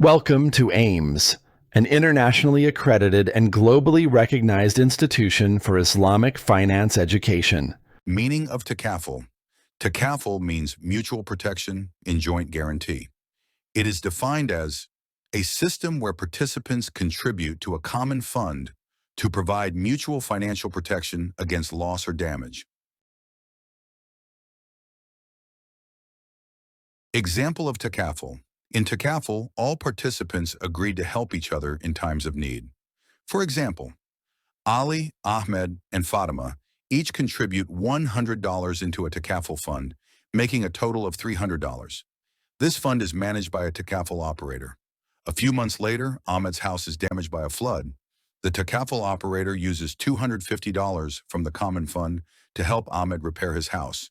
Welcome to AIMS, an internationally accredited and globally recognized institution for Islamic finance education. Meaning of Takaful. Takaful means mutual protection in joint guarantee. It is defined as a system where participants contribute to a common fund to provide mutual financial protection against loss or damage. Example of Takaful. In Takaful, all participants agreed to help each other in times of need. For example, Ali, Ahmed, and Fatima each contribute $100 into a Takaful fund, making a total of $300. This fund is managed by a Takaful operator. A few months later, Ahmed's house is damaged by a flood. The Takaful operator uses $250 from the common fund to help Ahmed repair his house.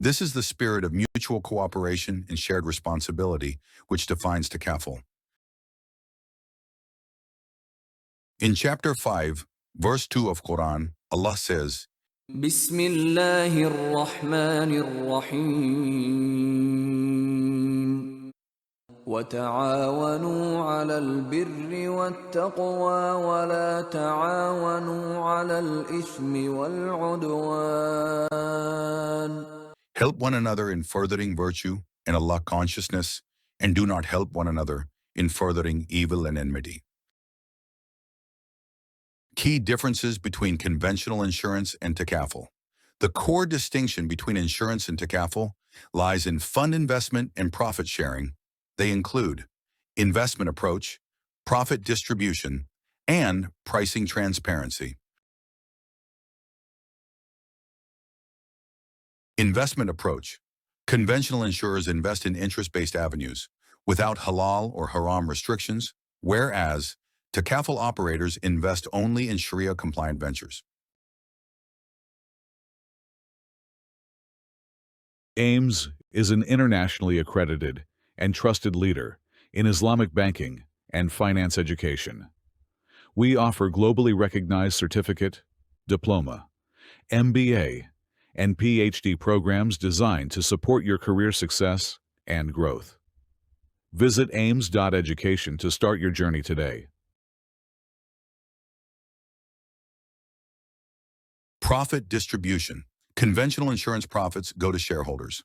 This is the spirit of mutual cooperation and shared responsibility, which defines Takaful. In chapter 5, verse 2 of Quran, Allah says, Bismillahir Rahmanir Rahim. وتعاونوا على البر والتقوى ولا تعاونوا على الإثم والعدوان. Help one another in furthering virtue and Allah consciousness, and do not help one another in furthering evil and enmity. Key differences between conventional insurance and Takaful. The core distinction between insurance and Takaful lies in fund investment and profit sharing. They include investment approach, profit distribution, and pricing transparency. Investment approach. Conventional insurers invest in interest-based avenues without halal or haram restrictions, whereas Takaful operators invest only in Sharia-compliant ventures. AIMS is an internationally accredited and trusted leader in Islamic banking and finance education. We offer globally recognized certificate, diploma, MBA, and PhD programs designed to support your career success and growth. Visit aims.education to start your journey today. Profit distribution. Conventional insurance profits go to shareholders,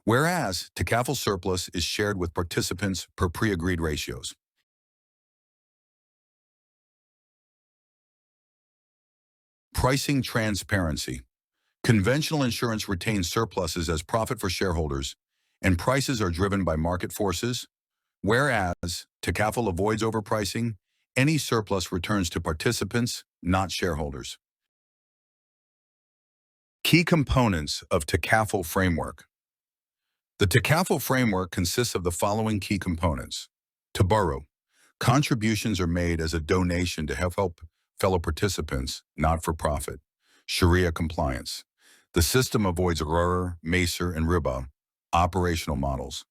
whereas Takaful surplus is shared with participants per pre-agreed ratios. Pricing transparency. Conventional insurance retains surpluses as profit for shareholders, and prices are driven by market forces, whereas Takaful avoids overpricing. Any surplus returns to participants, not shareholders. Key components of Takaful framework. The Takaful framework consists of the following key components. Tabarru. Contributions are made as a donation to help fellow participants, not for profit. Sharia compliance. The system avoids gharar, maisir, and riba, operational models.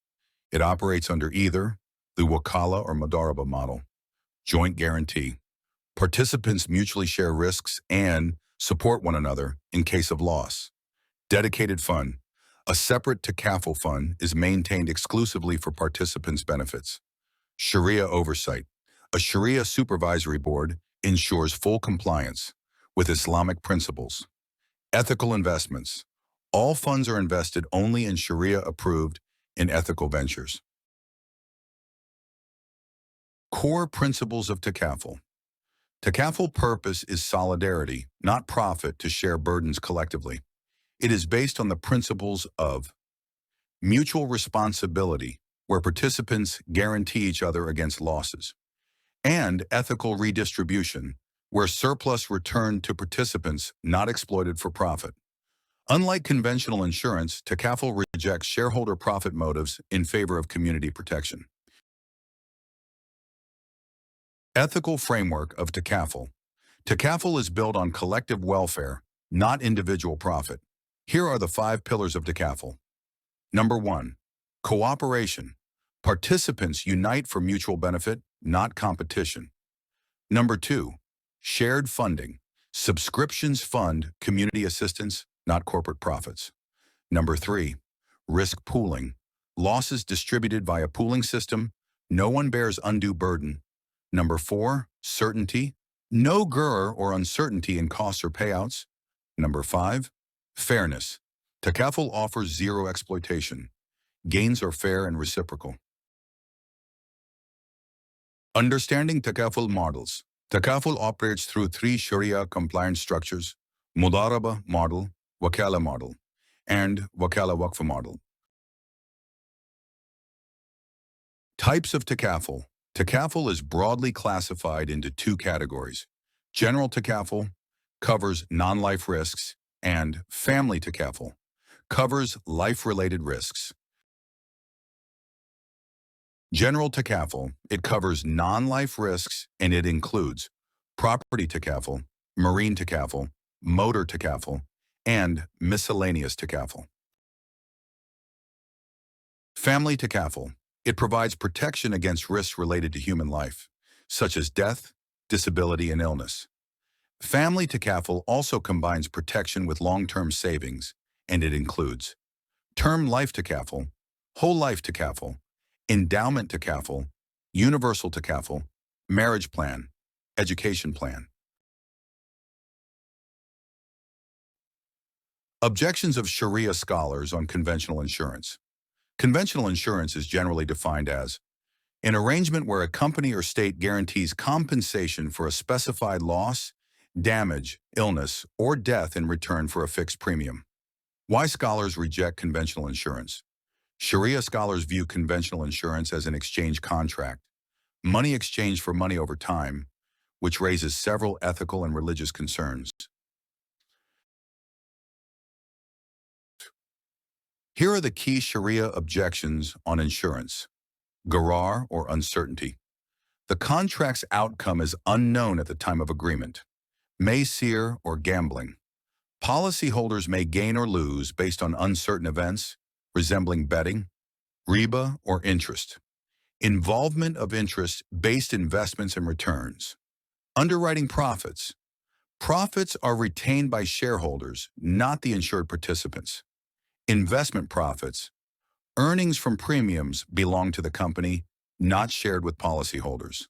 It operates under either the Wakala or Mudaraba model. Joint guarantee. Participants mutually share risks and support one another in case of loss. Dedicated fund. A separate Takaful fund is maintained exclusively for participants' benefits. Sharia oversight. A Sharia supervisory board ensures full compliance with Islamic principles. Ethical investments. All funds are invested only in Sharia-approved and ethical ventures. Core principles of Takaful. Takaful purpose is solidarity, not profit, to share burdens collectively. It is based on the principles of mutual responsibility, where participants guarantee each other against losses, and ethical redistribution, where surplus returned to participants, not exploited for profit. Unlike conventional insurance, Takaful rejects shareholder profit motives in favor of community protection. Ethical framework of Takaful. Takaful is built on collective welfare, not individual profit. Here are the 5 pillars of Takaful. Number 1, cooperation. Participants unite for mutual benefit, not competition. Number 2, shared funding. Subscriptions fund community assistance, not corporate profits. Number 3, risk pooling. Losses distributed via pooling system, No one bears undue burden. Number 4, certainty. No gurr or uncertainty in costs or payouts. Number 5, fairness. Takaful offers zero exploitation. Gains are fair and reciprocal. Understanding Takaful models. Takaful operates through 3 Sharia-compliant structures: Mudaraba model, Wakala model, and Wakala Waqf model. Types of Takaful. Takaful is broadly classified into 2 categories. General Takaful covers non-life risks, and family Takaful covers life-related risks. General Takaful, it covers non-life risks, and it includes property Takaful, marine Takaful, motor Takaful, and miscellaneous Takaful. Family Takaful, it provides protection against risks related to human life, such as death, disability, and illness. Family Takaful also combines protection with long-term savings, and it includes term life Takaful, whole life Takaful, endowment Takaful, universal Takaful, marriage plan, education plan. Objections of Sharia scholars on conventional insurance. Conventional insurance is generally defined as an arrangement where a company or state guarantees compensation for a specified loss, damage, illness, or death in return for a fixed premium. Why scholars reject conventional insurance? Sharia scholars view conventional insurance as an exchange contract, money exchanged for money over time, which raises several ethical and religious concerns. Here are the key Sharia objections on insurance. Gharar or uncertainty. The contract's outcome is unknown at the time of agreement. Maysir or gambling. Policyholders may gain or lose based on uncertain events, resembling betting. Riba or interest. Involvement of interest-based investments and returns. Underwriting profits. Profits are retained by shareholders, not the insured participants. Investment profits. Earnings from premiums belong to the company, not shared with policyholders.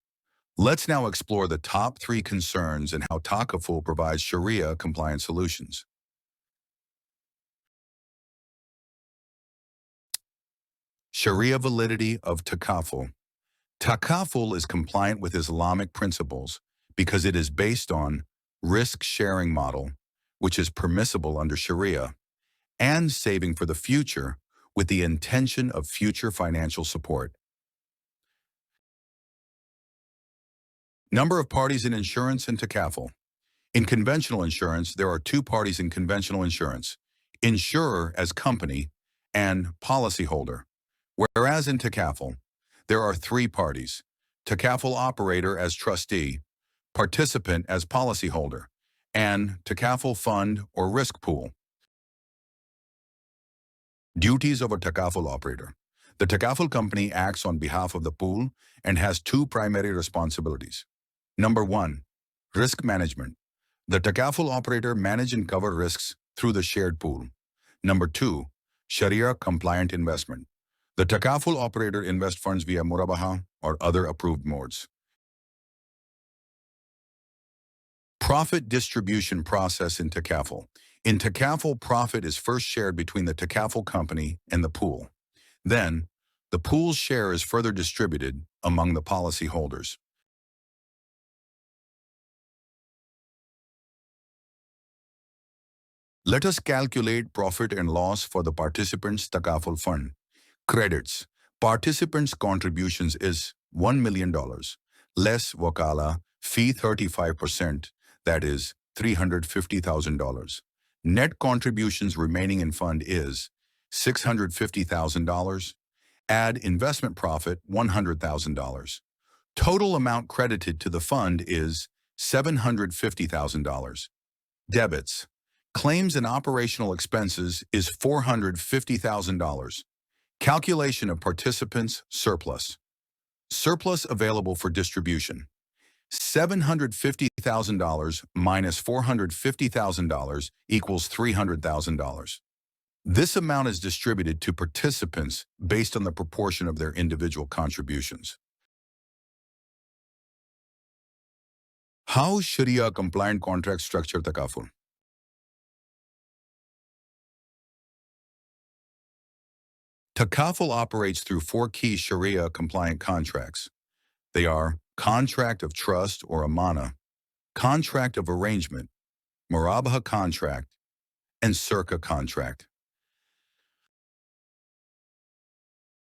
Let's now explore the top 3 concerns and how Takaful provides Sharia-compliant solutions. Sharia validity of Takaful. Takaful is compliant with Islamic principles because it is based on risk-sharing model, which is permissible under Sharia, and saving for the future with the intention of future financial support. Number of parties in insurance and Takaful. In conventional insurance, there are 2 parties in conventional insurance: insurer as company and policyholder. Whereas in Takaful, there are 3 parties: Takaful operator as trustee, participant as policyholder, and Takaful fund or risk pool. Duties of a Takaful operator. The Takaful company acts on behalf of the pool and has 2 primary responsibilities. Number 1, risk management. The Takaful operator manages and covers risks through the shared pool. Number 2, Sharia-compliant investment. The Takaful operator invests funds via Murabaha or other approved modes. Profit distribution process in Takaful. In Takaful, profit is first shared between the Takaful company and the pool. Then, the pool's share is further distributed among the policyholders. Let us calculate profit and loss for the participants' Takaful fund. Credits. Participants' contributions is $1 million, less Wakala fee 35%, that is $350,000. Net contributions remaining in fund is $650,000. Add investment profit $100,000. Total amount credited to the fund is $750,000. Debits. Claims and operational expenses is $450,000. Calculation of participants' surplus. Surplus available for distribution. $750,000 minus $450,000 equals $300,000. This amount is distributed to participants based on the proportion of their individual contributions. How Sharia-compliant contract structure Takaful? Takaful operates through four key Sharia-compliant contracts. They are contract of trust or amana, contract of arrangement, murabaha contract, and circa contract.